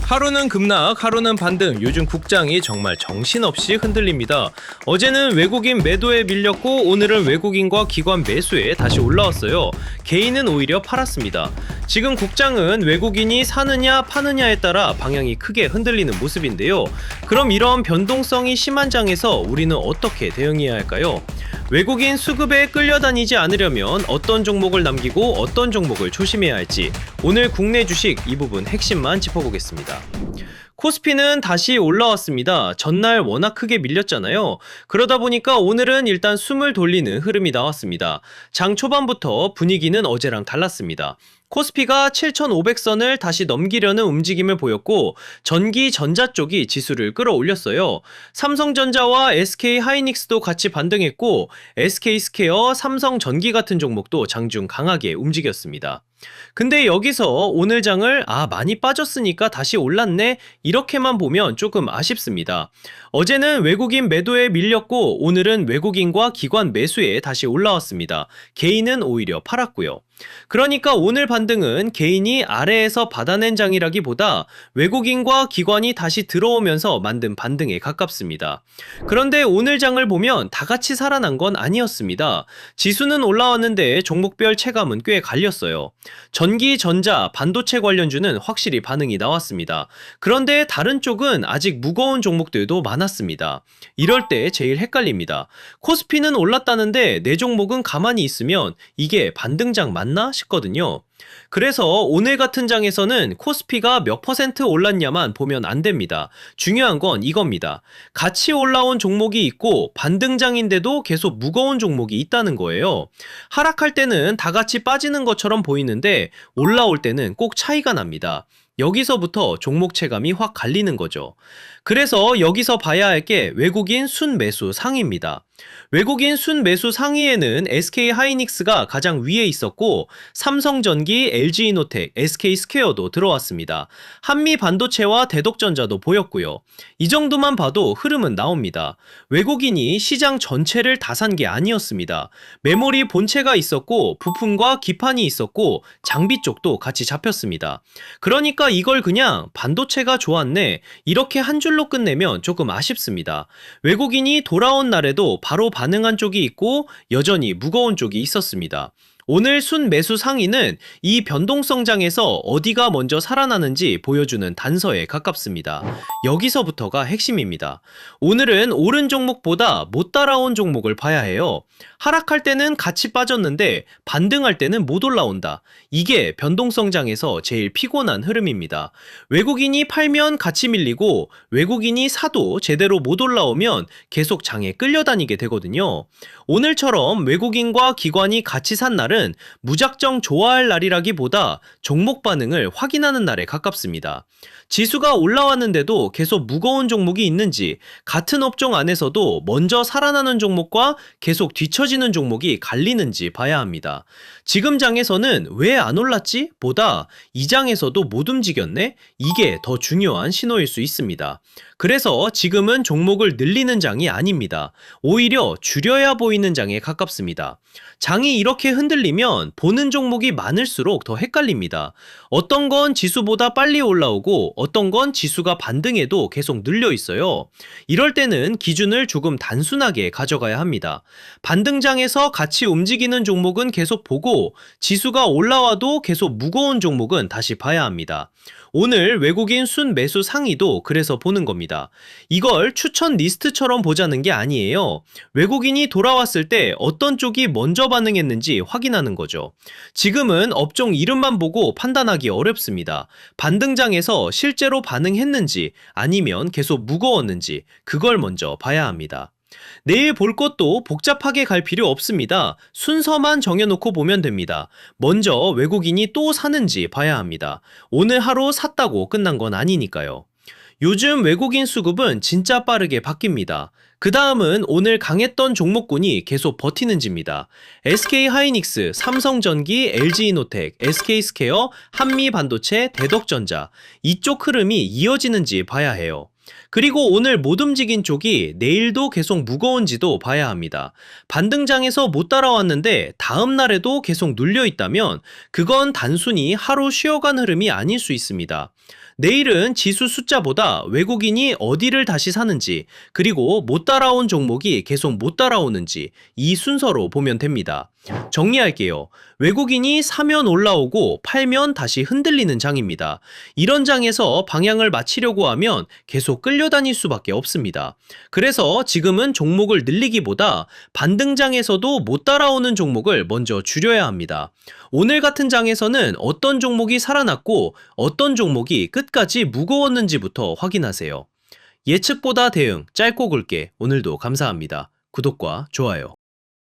하루는 급락, 하루는 반등. 요즘 국장이 정말 정신없이 흔들립니다. 어제는 외국인 매도에 밀렸고 오늘은 외국인과 기관 매수에 다시 올라왔어요. 개인은 오히려 팔았습니다. 지금 국장은 외국인이 사느냐 파느냐에 따라 방향이 크게 흔들리는 모습인데요. 그럼 이런 변동성이 심한 장에서 우리는 어떻게 대응해야 할까요? 외국인 수급에 끌려다니지 않으려면 어떤 종목을 남기고 어떤 종목을 조심해야 할지 오늘 국내 주식 이 부분 핵심만 짚어보겠습니다. 코스피는 다시 올라왔습니다. 전날 워낙 크게 밀렸잖아요. 그러다 보니까 오늘은 일단 숨을 돌리는 흐름이 나왔습니다. 장 초반부터 분위기는 어제랑 달랐습니다. 코스피가 7,500선을 다시 넘기려는 움직임을 보였고 전기 전자 쪽이 지수를 끌어올렸어요. 삼성전자와 SK하이닉스도 같이 반등했고 SK스퀘어, 삼성전기 같은 종목도 장중 강하게 움직였습니다. 근데 여기서 오늘 장을 많이 빠졌으니까 다시 올랐네 이렇게만 보면 조금 아쉽습니다. 어제는 외국인 매도에 밀렸고 오늘은 외국인과 기관 매수에 다시 올라왔습니다. 개인은 오히려 팔았고요. 그러니까 오늘 반등은 개인이 아래에서 받아낸 장이라기보다 외국인과 기관이 다시 들어오면서 만든 반등에 가깝습니다. 그런데 오늘 장을 보면 다 같이 살아난 건 아니었습니다. 지수는 올라왔는데 종목별 체감은 꽤 갈렸어요. 전기, 전자, 반도체 관련주는 확실히 반응이 나왔습니다. 그런데 다른 쪽은 아직 무거운 종목들도 많았습니다. 이럴 때 제일 헷갈립니다. 코스피는 올랐다는데 내 종목은 가만히 있으면 이게 반등장 맞나 싶거든요. 그래서 오늘 같은 장에서는 코스피가 몇 퍼센트 올랐냐만 보면 안 됩니다. 중요한 건 이겁니다. 같이 올라온 종목이 있고 반등장인데도 계속 무거운 종목이 있다는 거예요. 하락할 때는 다 같이 빠지는 것처럼 보이는데 올라올 때는 꼭 차이가 납니다. 여기서부터 종목 체감이 확 갈리는 거죠. 그래서 여기서 봐야 할 게 외국인 순매수 상위입니다. 외국인 순매수 상위에는 SK하이닉스가 가장 위에 있었고 삼성전기, LG이노텍, SK스퀘어도 들어왔습니다. 한미반도체와 대덕전자도 보였고요. 이 정도만 봐도 흐름은 나옵니다. 외국인이 시장 전체를 다 산 게 아니었습니다. 메모리 본체가 있었고 부품과 기판이 있었고 장비 쪽도 같이 잡혔습니다. 그러니까 이걸 그냥 반도체가 좋았네 이렇게 한 줄로 끝내면 조금 아쉽습니다. 외국인이 돌아온 날에도 바로 반응한 쪽이 있고 여전히 무거운 쪽이 있었습니다. 오늘 순매수 상위는 이 변동성장에서 어디가 먼저 살아나는지 보여주는 단서에 가깝습니다. 여기서부터가 핵심입니다. 오늘은 오른 종목보다 못 따라온 종목을 봐야 해요. 하락할 때는 같이 빠졌는데 반등할 때는 못 올라온다. 이게 변동성장에서 제일 피곤한 흐름입니다. 외국인이 팔면 같이 밀리고 외국인이 사도 제대로 못 올라오면 계속 장에 끌려다니게 되거든요. 오늘처럼 외국인과 기관이 같이 산 날은 무작정 좋아할 날이라기보다 종목 반응을 확인하는 날에 가깝습니다. 지수가 올라왔는데도 계속 무거운 종목이 있는지 같은 업종 안에서도 먼저 살아나는 종목과 계속 뒤처지는 종목이 갈리는지 봐야 합니다. 지금 장에서는 왜 안 올랐지? 보다 이 장에서도 못 움직였네? 이게 더 중요한 신호일 수 있습니다. 그래서 지금은 종목을 늘리는 장이 아닙니다. 오히려 줄여야 보이는 장에 가깝습니다. 장이 이렇게 흔들리면 보는 종목이 많을수록 더 헷갈립니다. 어떤 건 지수보다 빨리 올라오고 어떤 건 지수가 반등해도 계속 눌려 있어요. 이럴 때는 기준을 조금 단순하게 가져가야 합니다. 반등장에서 같이 움직이는 종목은 계속 보고 지수가 올라와도 계속 무거운 종목은 다시 봐야 합니다. 오늘 외국인 순매수 상위도 그래서 보는 겁니다. 이걸 추천 리스트처럼 보자는 게 아니에요. 외국인이 돌아왔을 때 어떤 쪽이 먼저 반응했는지 확인하는 거죠. 지금은 업종 이름만 보고 판단하기 어렵습니다. 반등장에서 실제로 반응했는지 아니면 계속 무거웠는지 그걸 먼저 봐야 합니다. 내일 볼 것도 복잡하게 갈 필요 없습니다. 순서만 정해놓고 보면 됩니다. 먼저 외국인이 또 사는지 봐야 합니다. 오늘 하루 샀다고 끝난 건 아니니까요. 요즘 외국인 수급은 진짜 빠르게 바뀝니다. 그 다음은 오늘 강했던 종목군이 계속 버티는지입니다. SK하이닉스, 삼성전기, LG이노텍, SK스퀘어, 한미반도체, 대덕전자 이쪽 흐름이 이어지는지 봐야 해요. 그리고 오늘 못 움직인 쪽이 내일도 계속 무거운지도 봐야 합니다. 반등장에서 못 따라왔는데 다음 날에도 계속 눌려 있다면 그건 단순히 하루 쉬어간 흐름이 아닐 수 있습니다. 내일은 지수 숫자보다 외국인이 어디를 다시 사는지, 그리고 못 따라온 종목이 계속 못 따라오는지 이 순서로 보면 됩니다. 정리할게요. 외국인이 사면 올라오고 팔면 다시 흔들리는 장입니다. 이런 장에서 방향을 맞추려고 하면 계속 끌려다닐 수밖에 없습니다. 그래서 지금은 종목을 늘리기보다 반등장에서도 못 따라오는 종목을 먼저 줄여야 합니다. 오늘 같은 장에서는 어떤 종목이 살아났고 어떤 종목이 끝까지 무거웠는지부터 확인하세요. 예측보다 대응, 짧고 굵게 오늘도 감사합니다. 구독과 좋아요.